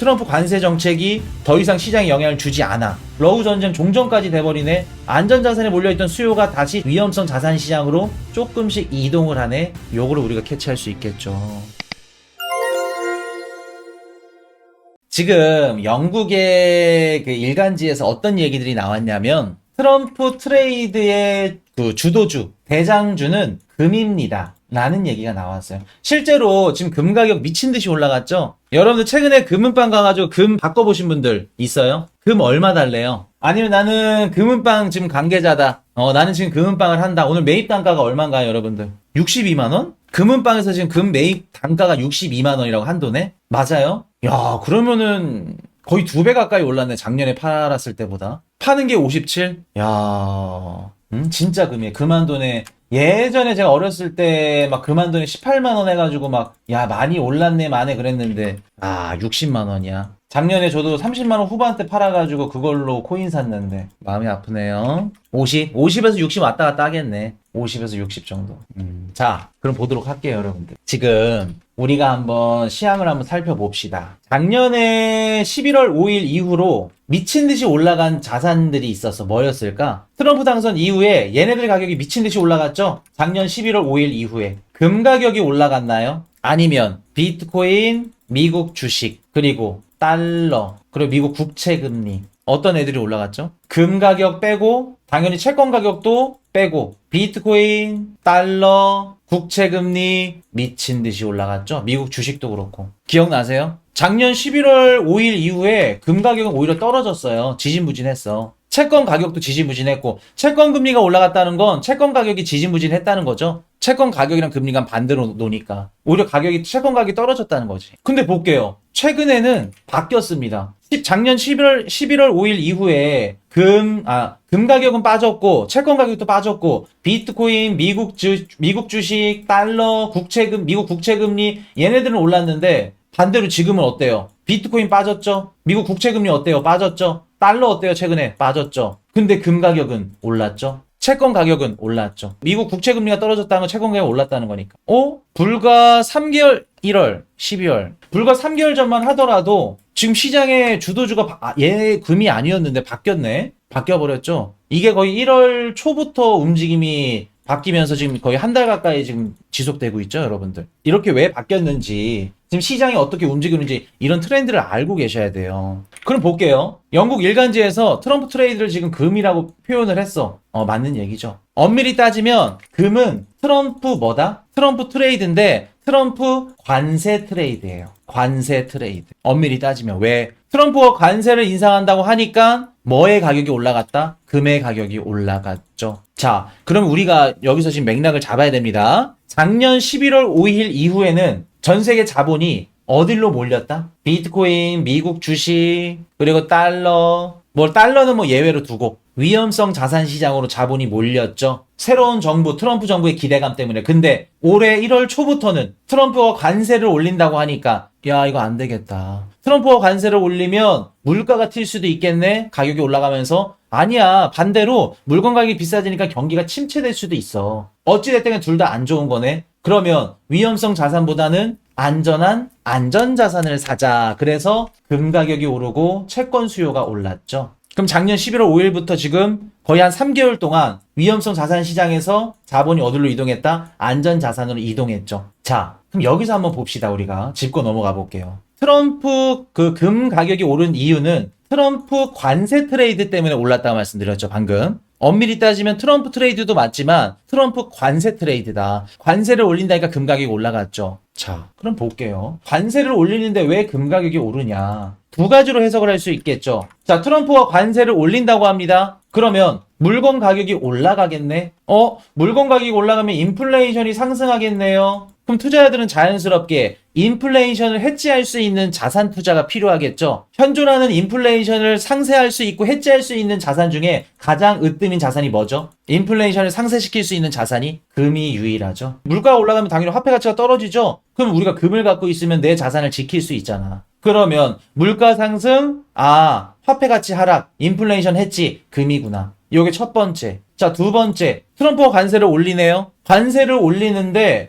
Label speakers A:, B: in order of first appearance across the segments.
A: 트럼프 관세 정책이 더 이상 시장에 영향을 주지 않아. 러우 전쟁 종전까지 돼버리네. 안전자산에 몰려있던 수요가 다시 위험성 자산 시장으로 조금씩 이동을 하네. 요거를 우리가 캐치할 수 있겠죠. 지금 영국의 그 일간지에서 어떤 얘기들이 나왔냐면 트럼프 트레이드의 그 주도주, 대장주는 금입니다. 라는 얘기가 나왔어요. 실제로 지금 금 가격 미친 듯이 올라갔죠? 여러분들 최근에 금은방 가가지고 금 바꿔보신 분들 있어요? 금 얼마 달래요? 아니면 나는 금은방 지금 관계자다. 나는 지금 금은방을 한다. 오늘 매입 단가가 얼마인가요, 여러분들? 62만원? 금은방에서 지금 금 매입 단가가 62만원이라고 한도네? 맞아요? 야, 그러면은 거의 2배 가까이 올랐네. 작년에 팔았을 때보다. 파는 게 57? 야, 진짜 금이에요. 금한돈에 예전에 제가 어렸을 때 막 금한돈에 18만원 해가지고 막 야 많이 올랐네 만에 그랬는데 60만원이야. 작년에 저도 30만원 후반대 팔아가지고 그걸로 코인 샀는데 마음이 아프네요. 50에서 60 왔다 갔다 하겠네. 50에서 60 정도. 자, 그럼 보도록 할게요, 여러분들. 지금 우리가 한번 시황을 한번 살펴봅시다. 작년에 11월 5일 이후로 미친 듯이 올라간 자산들이 있었어. 뭐였을까? 트럼프 당선 이후에 얘네들 가격이 미친 듯이 올라갔죠? 작년 11월 5일 이후에. 금 가격이 올라갔나요? 아니면 비트코인, 미국 주식, 그리고 달러, 그리고 미국 국채 금리. 어떤 애들이 올라갔죠? 금 가격 빼고, 당연히 채권 가격도 빼고, 비트코인, 달러, 국채 금리 미친 듯이 올라갔죠? 미국 주식도 그렇고. 기억나세요? 작년 11월 5일 이후에 금 가격은 오히려 떨어졌어요. 지지부진했어. 채권 가격도 지지부진했고, 채권 금리가 올라갔다는 건 채권 가격이 지지부진했다는 거죠. 채권 가격이랑 금리가 반대로 노니까 오히려 채권 가격이 떨어졌다는 거지. 근데 볼게요. 최근에는 바뀌었습니다. 작년 11월 5일 이후에 금 가격은 빠졌고 채권 가격도 빠졌고 비트코인, 미국 주식, 달러, 미국 국채 금리 얘네들은 올랐는데 반대로 지금은 어때요? 비트코인 빠졌죠? 미국 국채 금리 어때요? 빠졌죠? 달러 어때요? 최근에 빠졌죠? 근데 금 가격은 올랐죠? 채권 가격은 올랐죠. 미국 국채 금리가 떨어졌다는 건 채권 가격이 올랐다는 거니까. 불과 3개월, 1월, 12월. 불과 3개월 전만 하더라도 지금 시장의 주도주가 얘 금이 아니었는데 바뀌었네. 바뀌어버렸죠. 이게 거의 1월 초부터 움직임이 바뀌면서 지금 거의 한 달 가까이 지금 지속되고 있죠, 여러분들. 이렇게 왜 바뀌었는지, 지금 시장이 어떻게 움직이는지 이런 트렌드를 알고 계셔야 돼요. 그럼 볼게요. 영국 일간지에서 트럼프 트레이드를 지금 금이라고 표현을 했어. 맞는 얘기죠. 엄밀히 따지면 금은 트럼프 트레이드인데 트럼프 관세 트레이드예요. 관세 트레이드. 엄밀히 따지면 왜? 트럼프가 관세를 인상한다고 하니까 뭐의 가격이 올라갔다? 금의 가격이 올라갔죠. 자, 그럼 우리가 여기서 지금 맥락을 잡아야 됩니다. 작년 11월 5일 이후에는 전 세계 자본이 어디로 몰렸다? 비트코인, 미국 주식, 그리고 달러. 달러는 예외로 두고 위험성 자산 시장으로 자본이 몰렸죠. 새로운 정부, 트럼프 정부의 기대감 때문에. 근데 올해 1월 초부터는 트럼프가 관세를 올린다고 하니까 야, 이거 안 되겠다. 트럼프가 관세를 올리면 물가가 튈 수도 있겠네? 가격이 올라가면서. 아니야. 반대로 물건 가격이 비싸지니까 경기가 침체될 수도 있어. 어찌됐든 둘 다 안 좋은 거네. 그러면 위험성 자산보다는 안전한 안전자산을 사자. 그래서 금 가격이 오르고 채권 수요가 올랐죠. 그럼 작년 11월 5일부터 지금 거의 한 3개월 동안 위험성 자산 시장에서 자본이 어디로 이동했다? 안전자산으로 이동했죠. 자, 그럼 여기서 한번 봅시다. 우리가 짚고 넘어가 볼게요. 트럼프 금 가격이 오른 이유는 트럼프 관세 트레이드 때문에 올랐다고 말씀드렸죠, 방금. 엄밀히 따지면 트럼프 트레이드도 맞지만 트럼프 관세 트레이드다. 관세를 올린다니까 금 가격이 올라갔죠. 자, 그럼 볼게요. 관세를 올리는데 왜 금 가격이 오르냐? 두 가지로 해석을 할 수 있겠죠. 자, 트럼프가 관세를 올린다고 합니다. 그러면 물건 가격이 올라가겠네? 물건 가격이 올라가면 인플레이션이 상승하겠네요? 그럼 투자자들은 자연스럽게 인플레이션을 해지할 수 있는 자산 투자가 필요하겠죠. 현존하는 인플레이션을 상쇄할 수 있고 해지할 수 있는 자산 중에 가장 으뜸인 자산이 뭐죠? 인플레이션을 상쇄시킬 수 있는 자산이 금이 유일하죠. 물가가 올라가면 당연히 화폐 가치가 떨어지죠. 그럼 우리가 금을 갖고 있으면 내 자산을 지킬 수 있잖아. 그러면 물가 상승, 화폐 가치 하락, 인플레이션 해지, 금이구나. 이게 첫 번째. 자, 두 번째. 트럼프가 관세를 올리네요. 관세를 올리는데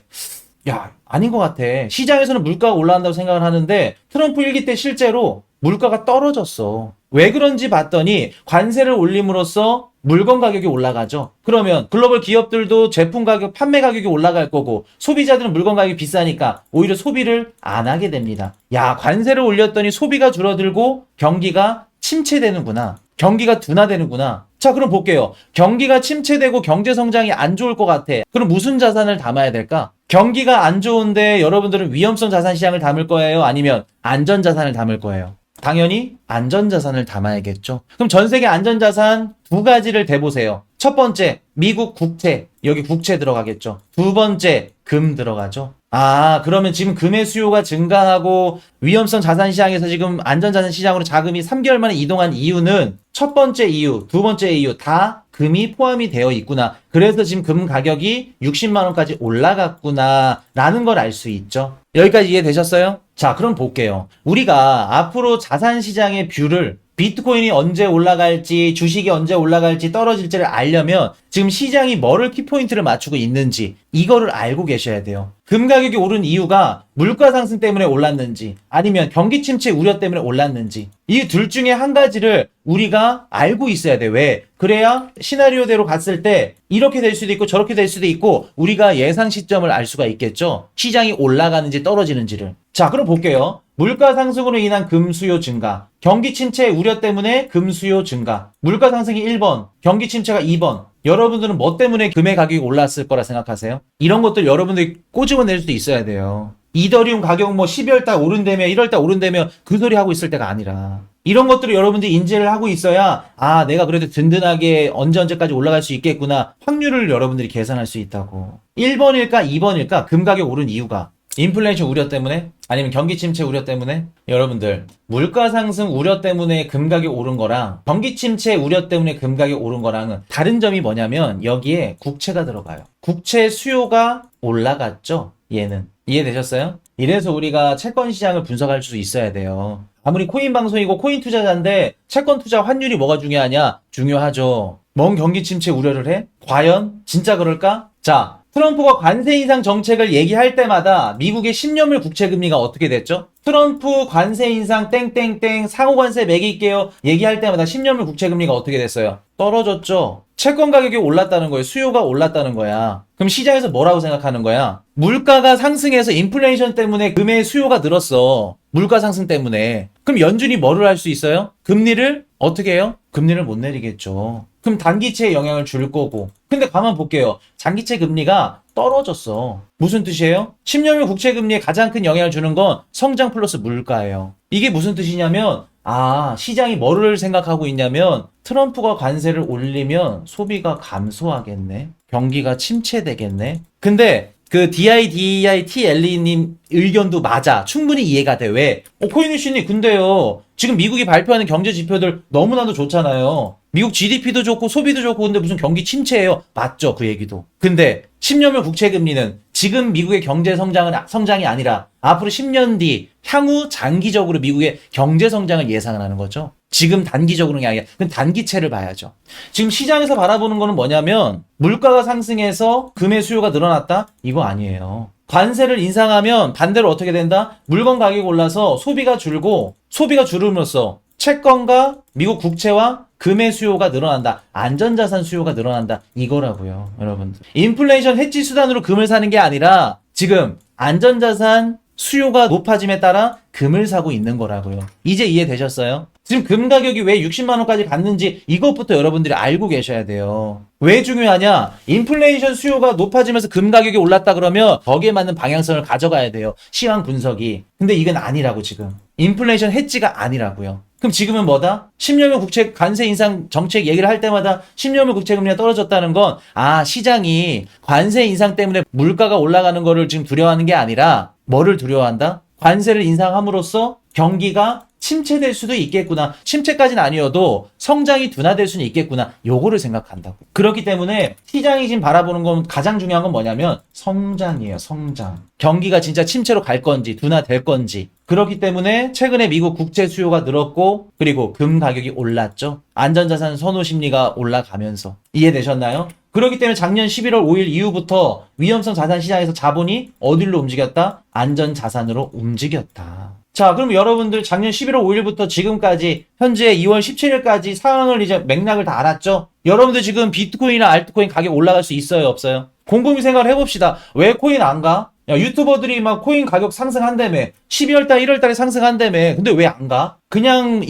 A: 아닌 것 같아. 시장에서는 물가가 올라간다고 생각을 하는데 트럼프 1기 때 실제로 물가가 떨어졌어. 왜 그런지 봤더니 관세를 올림으로써 물건 가격이 올라가죠. 그러면 글로벌 기업들도 제품 가격, 판매 가격이 올라갈 거고 소비자들은 물건 가격이 비싸니까 오히려 소비를 안 하게 됩니다. 야, 관세를 올렸더니 소비가 줄어들고 경기가 침체되는구나. 경기가 둔화되는구나. 자, 그럼 볼게요. 경기가 침체되고 경제 성장이 안 좋을 것 같아. 그럼 무슨 자산을 담아야 될까? 경기가 안 좋은데 여러분들은 위험성 자산 시장을 담을 거예요? 아니면 안전 자산을 담을 거예요? 당연히 안전자산을 담아야겠죠. 그럼 전 세계 안전자산 두 가지를 대보세요. 첫 번째, 미국 국채. 여기 국채 들어가겠죠. 두 번째, 금 들어가죠. 아, 그러면 지금 금의 수요가 증가하고 위험성 자산 시장에서 지금 안전자산 시장으로 자금이 3개월 만에 이동한 이유는 첫 번째 이유, 두 번째 이유 다 금이 포함이 되어 있구나. 그래서 지금 금 가격이 60만 원까지 올라갔구나 라는 걸 알 수 있죠. 여기까지 이해되셨어요? 자, 그럼 볼게요. 우리가 앞으로 자산 시장의 뷰를 비트코인이 언제 올라갈지, 주식이 언제 올라갈지, 떨어질지를 알려면 지금 시장이 뭐를 키포인트를 맞추고 있는지 이거를 알고 계셔야 돼요. 금 가격이 오른 이유가 물가 상승 때문에 올랐는지 아니면 경기 침체 우려 때문에 올랐는지 이 둘 중에 한 가지를 우리가 알고 있어야 돼. 왜? 그래야 시나리오대로 갔을 때 이렇게 될 수도 있고 저렇게 될 수도 있고 우리가 예상 시점을 알 수가 있겠죠. 시장이 올라가는지 떨어지는지를. 자, 그럼 볼게요. 물가 상승으로 인한 금 수요 증가, 경기 침체 우려 때문에 금 수요 증가, 물가 상승이 1번, 경기 침체가 2번. 여러분들은 뭐 때문에 금의 가격이 올랐을 거라 생각하세요? 이런 것들 여러분들이 꼬집어낼 수도 있어야 돼요. 이더리움 가격 뭐 12월 달 오른다며 1월 달 오른다며 그 소리 하고 있을 때가 아니라 이런 것들을 여러분들이 인지를 하고 있어야 아, 내가 그래도 든든하게 언제까지 올라갈 수 있겠구나 확률을 여러분들이 계산할 수 있다고. 1번일까 2번일까? 금 가격 오른 이유가 인플레이션 우려 때문에? 아니면 경기 침체 우려 때문에? 여러분들, 물가 상승 우려 때문에 금 가격 오른 거랑 경기 침체 우려 때문에 금 가격 오른 거랑은 다른 점이 뭐냐면 여기에 국채가 들어가요. 국채 수요가 올라갔죠? 얘는. 이해되셨어요? 이래서 우리가 채권 시장을 분석할 수 있어야 돼요. 아무리 코인 방송이고 코인 투자자인데 채권 투자 환율이 뭐가 중요하냐? 중요하죠. 뭔 경기 침체 우려를 해? 과연? 진짜 그럴까? 자, 트럼프가 관세 인상 정책을 얘기할 때마다 미국의 10년물 국채 금리가 어떻게 됐죠? 트럼프 관세 인상 땡땡땡 상호 관세 매길게요 얘기할 때마다 10년물 국채 금리가 어떻게 됐어요? 떨어졌죠. 채권 가격이 올랐다는 거예요. 수요가 올랐다는 거야. 그럼 시장에서 뭐라고 생각하는 거야? 물가가 상승해서 인플레이션 때문에 금의 수요가 늘었어. 물가 상승 때문에. 그럼 연준이 뭐를 할 수 있어요? 금리를 어떻게 해요? 금리를 못 내리겠죠. 그럼 단기채에 영향을 줄 거고. 근데 가만 볼게요. 장기채 금리가 떨어졌어. 무슨 뜻이에요? 10년물 국채 금리에 가장 큰 영향을 주는 건 성장 플러스 물가예요. 이게 무슨 뜻이냐면 아, 시장이 뭐를 생각하고 있냐면 트럼프가 관세를 올리면 소비가 감소하겠네. 경기가 침체되겠네. 근데 그 DITLE님 의견도 맞아. 충분히 이해가 돼. 왜? 코인이슈님 근데요. 지금 미국이 발표하는 경제 지표들 너무나도 좋잖아요. 미국 GDP도 좋고 소비도 좋고 근데 무슨 경기 침체예요. 맞죠. 그 얘기도. 근데 10년물 국채 금리는 지금 미국의 경제 성장이 아니라 앞으로 10년 뒤 향후 장기적으로 미국의 경제 성장을 예상을 하는 거죠. 지금 단기적으로는 아니라 그럼 단기채를 봐야죠. 지금 시장에서 바라보는 거는 뭐냐면 물가가 상승해서 금의 수요가 늘어났다? 이거 아니에요. 관세를 인상하면 반대로 어떻게 된다? 물건 가격이 올라서 소비가 줄고 소비가 줄음으로써 채권과 미국 국채와 금의 수요가 늘어난다. 안전자산 수요가 늘어난다. 이거라고요. 여러분들. 인플레이션 해지 수단으로 금을 사는 게 아니라 지금 안전자산 수요가 높아짐에 따라 금을 사고 있는 거라고요. 이제 이해되셨어요? 지금 금 가격이 왜 60만 원까지 갔는지 이것부터 여러분들이 알고 계셔야 돼요. 왜 중요하냐? 인플레이션 수요가 높아지면서 금 가격이 올랐다 그러면 거기에 맞는 방향성을 가져가야 돼요. 시황 분석이. 근데 이건 아니라고 지금. 인플레이션 해지가 아니라고요. 그럼 지금은 뭐다? 10년물 국채 관세 인상 정책 얘기를 할 때마다 10년물 국채 금리가 떨어졌다는 건 아, 시장이 관세 인상 때문에 물가가 올라가는 거를 지금 두려워하는 게 아니라 뭐를 두려워한다? 관세를 인상함으로써 경기가 침체될 수도 있겠구나. 침체까지는 아니어도 성장이 둔화될 수는 있겠구나. 요거를 생각한다고. 그렇기 때문에 시장이 지금 바라보는 건 가장 중요한 건 뭐냐면 성장이에요. 성장. 경기가 진짜 침체로 갈 건지 둔화될 건지. 그렇기 때문에 최근에 미국 국채 수요가 늘었고 그리고 금 가격이 올랐죠. 안전자산 선호 심리가 올라가면서. 이해되셨나요? 그렇기 때문에 작년 11월 5일 이후부터 위험성 자산 시장에서 자본이 어디로 움직였다? 안전 자산으로 움직였다. 자, 그럼 여러분들 작년 11월 5일부터 지금까지 현재 2월 17일까지 상황을 이제 맥락을 다 알았죠? 여러분들 지금 비트코인이나 알트코인 가격 올라갈 수 있어요, 없어요? 곰곰이 생각을 해봅시다. 왜 코인 안 가? 야, 유튜버들이 막 코인 가격 상승한다며. 12월달, 1월달에 상승한다며. 근데 왜 안 가? 그냥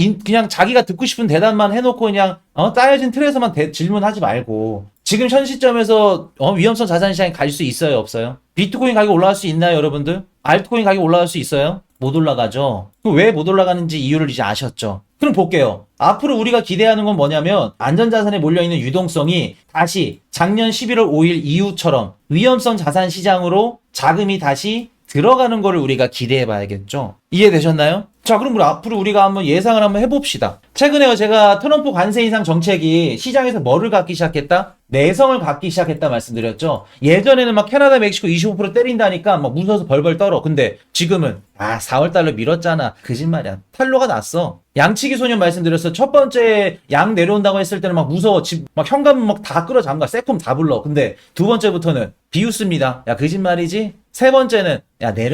A: 자기가 듣고 싶은 대답만 해놓고 그냥, 짜여진 틀에서만 질문하지 말고. 지금 현 시점에서, 위험성 자산 시장에 갈 수 있어요, 없어요? 비트코인 가격 올라갈 수 있나요, 여러분들? 알트코인 가격 올라갈 수 있어요? 못 올라가죠? 그럼 왜 못 올라가는지 이유를 이제 아셨죠? 그럼 볼게요. 앞으로 우리가 기대하는 건 뭐냐면 안전자산에 몰려있는 유동성이 다시 작년 11월 5일 이후처럼 위험성 자산 시장으로 자금이 다시 들어가는 거를 우리가 기대해 봐야겠죠. 이해되셨나요? 자, 그럼 앞으로 우리가 한번 예상을 한번 해봅시다. 최근에 제가 트럼프 관세 인상 정책이 시장에서 뭐를 갖기 시작했다? 내성을 갖기 시작했다 말씀드렸죠. 예전에는 막 캐나다, 멕시코 25% 때린다니까 막 무서워서 벌벌 떨어. 근데 지금은 4월달로 밀었잖아. 거짓말이야. 탄로가 났어. 양치기 소년 말씀드렸어. 첫 번째 양 내려온다고 했을 때는 막 무서워. 막 현관문 막 다 끌어잠가. 세콤 다 불러. 근데 두 번째부터는 비웃습니다. 야, 거짓말이지? 세 번째는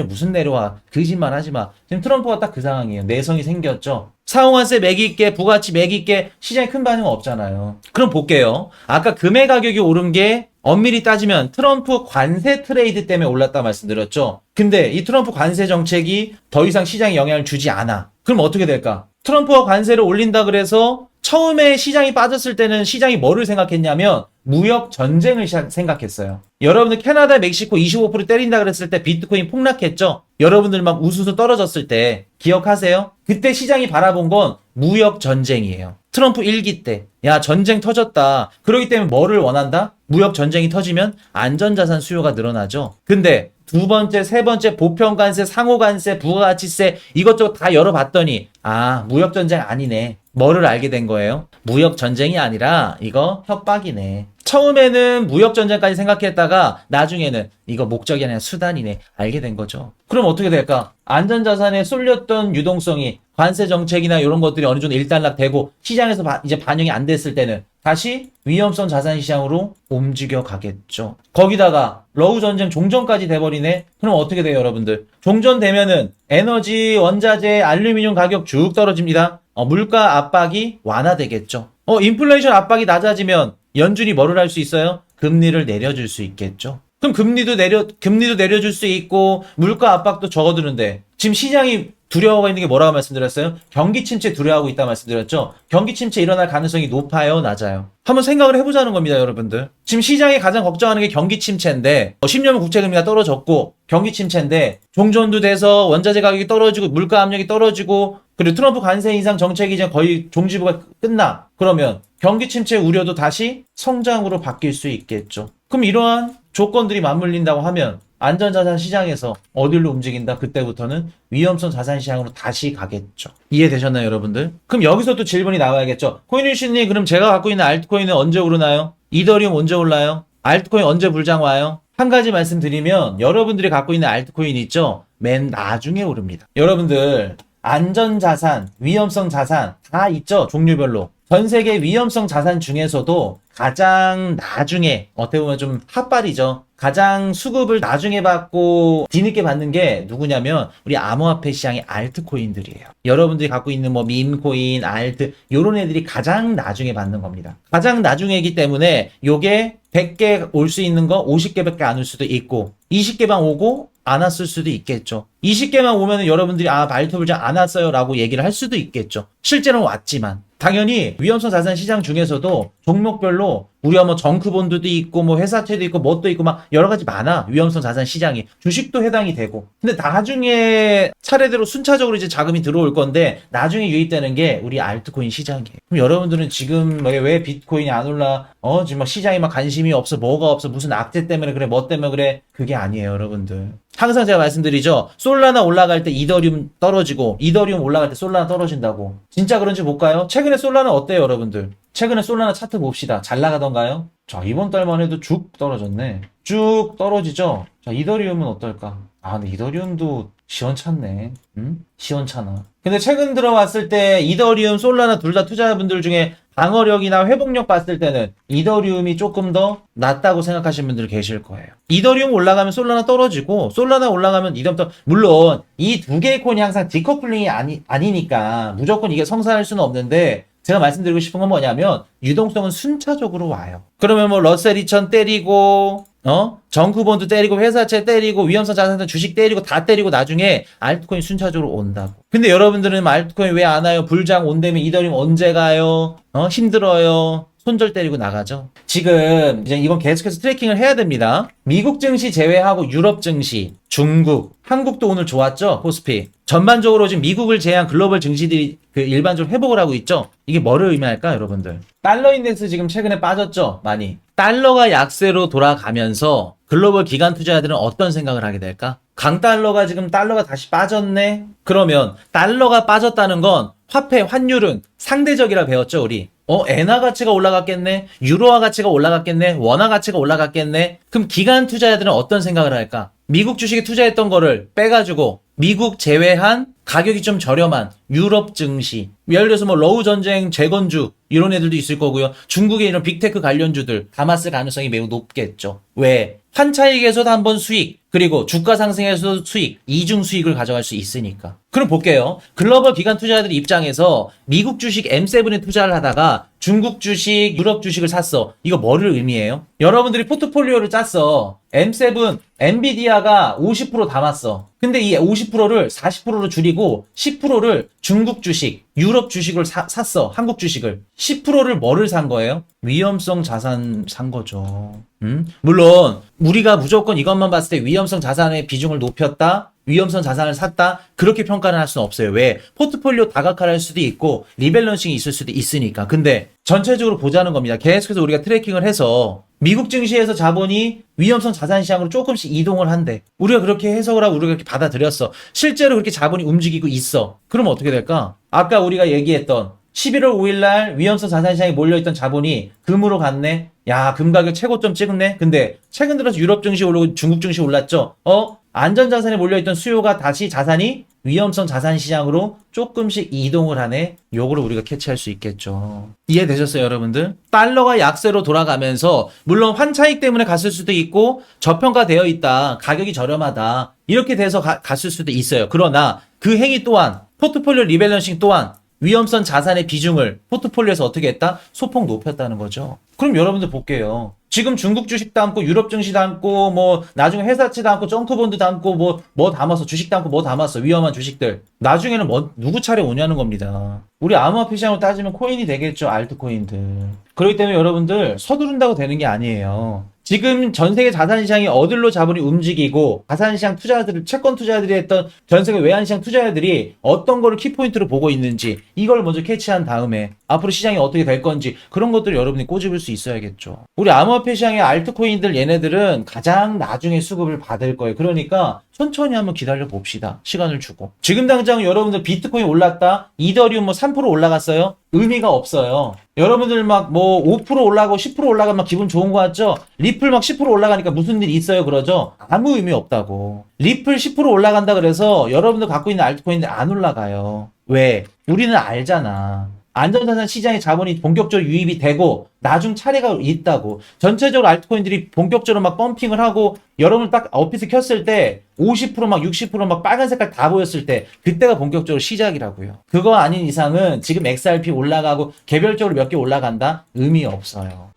A: 무슨 내려와. 거짓말 하지 마. 지금 트럼프가 딱 그 상황이에요. 내성이 생겼죠. 상호관세 매길게, 부가치 매길게, 시장에 큰 반응 없잖아요. 그럼 볼게요. 아까 금의 가격이 오른 게 엄밀히 따지면 트럼프 관세 트레이드 때문에 올랐다 말씀드렸죠. 근데 이 트럼프 관세 정책이 더 이상 시장에 영향을 주지 않아. 그럼 어떻게 될까? 트럼프가 관세를 올린다 그래서 처음에 시장이 빠졌을 때는 시장이 뭐를 생각했냐면 무역 전쟁을 생각했어요. 여러분들 캐나다, 멕시코 25% 때린다 그랬을 때 비트코인 폭락했죠? 여러분들 막 우수수 떨어졌을 때 기억하세요? 그때 시장이 바라본 건 무역 전쟁이에요. 트럼프 1기 때. 야, 전쟁 터졌다. 그렇기 때문에 뭐를 원한다? 무역 전쟁이 터지면 안전자산 수요가 늘어나죠. 근데 두 번째, 세 번째 보편관세, 상호관세, 부가가치세 이것저것 다 열어봤더니 무역 전쟁 아니네. 뭐를 알게 된 거예요? 무역 전쟁이 아니라 이거 협박이네. 처음에는 무역 전쟁까지 생각했다가 나중에는 이거 목적이 아니라 수단이네. 알게 된 거죠. 그럼 어떻게 될까? 안전자산에 쏠렸던 유동성이 관세 정책이나 이런 것들이 어느 정도 일단락되고 시장에서 이제 반영이 안 됐을 때는 다시 위험성 자산 시장으로 움직여 가겠죠. 거기다가 러우 전쟁 종전까지 돼버리네. 그럼 어떻게 돼요, 여러분들? 종전되면은 에너지, 원자재, 알루미늄 가격 쭉 떨어집니다. 물가 압박이 완화되겠죠. 인플레이션 압박이 낮아지면 연준이 뭐를 할 수 있어요? 금리를 내려줄 수 있겠죠. 그럼 금리도 내려줄 수 있고 물가 압박도 적어두는데 지금 시장이 두려워가 있는 게 뭐라고 말씀드렸어요? 경기 침체 두려워하고 있다 말씀드렸죠? 경기 침체 일어날 가능성이 높아요, 낮아요? 한번 생각을 해보자는 겁니다, 여러분들. 지금 시장이 가장 걱정하는 게 경기 침체인데 10년물 국채금리가 떨어졌고 경기 침체인데 종전도 돼서 원자재 가격이 떨어지고 물가 압력이 떨어지고 그리고 트럼프 관세 인상 정책이 이제 거의 종지부가 끝나. 그러면 경기 침체 우려도 다시 성장으로 바뀔 수 있겠죠. 그럼 이러한 조건들이 맞물린다고 하면 안전자산 시장에서 어디로 움직인다? 그때부터는 위험성 자산 시장으로 다시 가겠죠. 이해되셨나요, 여러분들? 그럼 여기서 또 질문이 나와야겠죠. 코인유신님, 그럼 제가 갖고 있는 알트코인은 언제 오르나요? 이더리움 언제 올라요? 알트코인 언제 불장 와요? 한 가지 말씀드리면 여러분들이 갖고 있는 알트코인 있죠? 맨 나중에 오릅니다. 여러분들 안전자산, 위험성 자산 다 있죠? 종류별로. 전 세계 위험성 자산 중에서도 가장 나중에 어떻게 보면 좀 핫발이죠. 가장 수급을 나중에 받고 뒤늦게 받는 게 누구냐면 우리 암호화폐 시장의 알트코인들이에요. 여러분들이 갖고 있는 뭐 밈코인, 알트 요런 애들이 가장 나중에 받는 겁니다. 가장 나중에이기 때문에 요게 100개 올 수 있는 거 50개밖에 안 올 수도 있고 20개만 오고 안 왔을 수도 있겠죠. 20개만 오면은 여러분들이 발토 불장 안 왔어요 라고 얘기를 할 수도 있겠죠. 실제로는 왔지만 당연히 위험성 자산 시장 중에서도 종목별로 우리가 뭐 정크본드도 있고 뭐 회사채도 있고 뭣도 있고 막 여러 가지 많아. 위험성 자산 시장이 주식도 해당이 되고. 근데 나중에 차례대로 순차적으로 이제 자금이 들어올 건데 나중에 유입되는 게 우리 알트코인 시장이에요. 그럼 여러분들은 지금 왜 비트코인이 안 올라? 지금 막 시장에 막 관심이 없어. 뭐가 없어. 무슨 악재 때문에 그래. 뭐 때문에 그래. 그게 아니에요, 여러분들. 항상 제가 말씀드리죠. 솔라나 올라갈 때 이더리움 떨어지고 이더리움 올라갈 때 솔라나 떨어진다고. 진짜 그런지 볼까요? 최근에 솔라나 어때요, 여러분들? 최근에 솔라나 차트 봅시다. 잘 나가던가요? 자, 이번 달만 해도 쭉 떨어졌네. 쭉 떨어지죠? 자, 이더리움은 어떨까? 근데 이더리움도 시원찮네. 응? 시원찮아. 근데 최근 들어왔을 때 이더리움, 솔라나 둘 다 투자자분들 중에 방어력이나 회복력 봤을 때는 이더리움이 조금 더 낫다고 생각하시는 분들 계실 거예요. 이더리움 올라가면 솔라나 떨어지고 솔라나 올라가면 이더리움 물론 이 두 개의 코인이 항상 디커플링이 아니니까 무조건 이게 성사할 수는 없는데 제가 말씀드리고 싶은 건 뭐냐면 유동성은 순차적으로 와요. 그러면 뭐 러셀 2000 때리고 정크본드 때리고 회사채 때리고 위험성 자산들 주식 때리고 다 때리고 나중에 알트코인 순차적으로 온다고. 근데 여러분들은 알트코인 왜 안 와요? 불장 온다면 이더리움 언제 가요? 힘들어요. 손절 때리고 나가죠. 지금 이제 이건 계속해서 트래킹을 해야 됩니다. 미국 증시 제외하고 유럽 증시, 중국, 한국도 오늘 좋았죠? 코스피. 전반적으로 지금 미국을 제외한 글로벌 증시들이 일반적으로 회복을 하고 있죠? 이게 뭐를 의미할까, 여러분들? 달러 인덱스 지금 최근에 빠졌죠? 많이. 달러가 약세로 돌아가면서 글로벌 기관 투자자들은 어떤 생각을 하게 될까? 강달러가 지금 달러가 다시 빠졌네? 그러면 달러가 빠졌다는 건 화폐, 환율은 상대적이라 배웠죠, 우리? 엔화 가치가 올라갔겠네? 유로화 가치가 올라갔겠네? 원화 가치가 올라갔겠네? 그럼 기관 투자자들은 어떤 생각을 할까? 미국 주식에 투자했던 거를 빼가지고 미국 제외한 가격이 좀 저렴한 유럽 증시, 예를 들어서 뭐 러우 전쟁 재건주 이런 애들도 있을 거고요. 중국의 이런 빅테크 관련주들 담았을 가능성이 매우 높겠죠. 왜? 환차익에서도 한번 수익, 그리고 주가 상승에서도 수익, 이중 수익을 가져갈 수 있으니까. 그럼 볼게요. 글로벌 기관 투자자들 입장에서 미국 주식 M7에 투자를 하다가 중국 주식, 유럽 주식을 샀어. 이거 뭐를 의미해요? 여러분들이 포트폴리오를 짰어. M7, 엔비디아가 50% 담았어. 근데 이 50%를 40%로 줄이고 10%를 중국 주식, 유럽 주식을 샀어. 한국 주식을. 10%를 뭐를 산 거예요? 위험성 자산 산 거죠. 물론 우리가 무조건 이것만 봤을 때 위험성 자산의 비중을 높였다, 위험성 자산을 샀다, 그렇게 평가를 할 수는 없어요. 왜? 포트폴리오 다각화할 수도 있고 리밸런싱이 있을 수도 있으니까. 근데 전체적으로 보자는 겁니다. 계속해서 우리가 트래킹을 해서 미국 증시에서 자본이 위험성 자산 시장으로 조금씩 이동을 한대. 우리가 그렇게 해석을 하고 우리가 그렇게 받아들였어. 실제로 그렇게 자본이 움직이고 있어. 그럼 어떻게 될까? 아까 우리가 얘기했던 11월 5일 날 위험성 자산 시장에 몰려있던 자본이 금으로 갔네. 야, 금 가격 최고점 찍었네. 근데 최근 들어서 유럽 증시 오르고 중국 증시 올랐죠. 안전자산에 몰려있던 수요가 다시 자산이 위험성 자산 시장으로 조금씩 이동을 하네. 요거를 우리가 캐치할 수 있겠죠. 이해되셨어요, 여러분들? 달러가 약세로 돌아가면서 물론 환차익 때문에 갔을 수도 있고 저평가되어 있다, 가격이 저렴하다, 이렇게 돼서 갔을 수도 있어요. 그러나 그 행위 또한, 포트폴리오 리밸런싱 또한 위험성 자산의 비중을 포트폴리오에서 어떻게 했다? 소폭 높였다는 거죠. 그럼 여러분들 볼게요. 지금 중국 주식 담고 유럽 증시 담고 뭐 나중에 회사채 담고 정크본드 담고 뭐 담았어, 주식 담고 뭐 담았어, 위험한 주식들. 나중에는 누구 차례 오냐는 겁니다. 우리 암호화폐 시장으로 따지면 코인이 되겠죠, 알트코인들. 그렇기 때문에 여러분들 서두른다고 되는 게 아니에요. 지금 전 세계 자산시장이 어디로 자본이 움직이고 자산시장 투자자들, 채권 투자자들이 했던 전 세계 외환시장 투자자들이 어떤 거를 키포인트로 보고 있는지 이걸 먼저 캐치한 다음에 앞으로 시장이 어떻게 될 건지 그런 것들을 여러분이 꼬집을 수 있어야겠죠. 우리 암호화폐 시장의 알트코인들 얘네들은 가장 나중에 수급을 받을 거예요. 그러니까 천천히 한번 기다려 봅시다. 시간을 주고. 지금 당장 여러분들 비트코인 올랐다, 이더리움 뭐 3% 올라갔어요? 의미가 없어요. 여러분들 막 뭐 5% 올라가고 10% 올라가면 막 기분 좋은 거 같죠? 리플 막 10% 올라가니까 무슨 일 있어요, 그러죠? 아무 의미 없다고. 리플 10% 올라간다 그래서 여러분들 갖고 있는 알트코인들 안 올라가요. 왜? 우리는 알잖아. 안전자산 시장에 자본이 본격적으로 유입이 되고 나중 차례가 있다고. 전체적으로 알트코인들이 본격적으로 막 펌핑을 하고 여러분 딱 오피스 켰을 때 50%막 60%막 빨간 색깔 다 보였을 때 그때가 본격적으로 시작이라고요. 그거 아닌 이상은 지금 XRP 올라가고 개별적으로 몇 개 올라간다? 의미 없어요.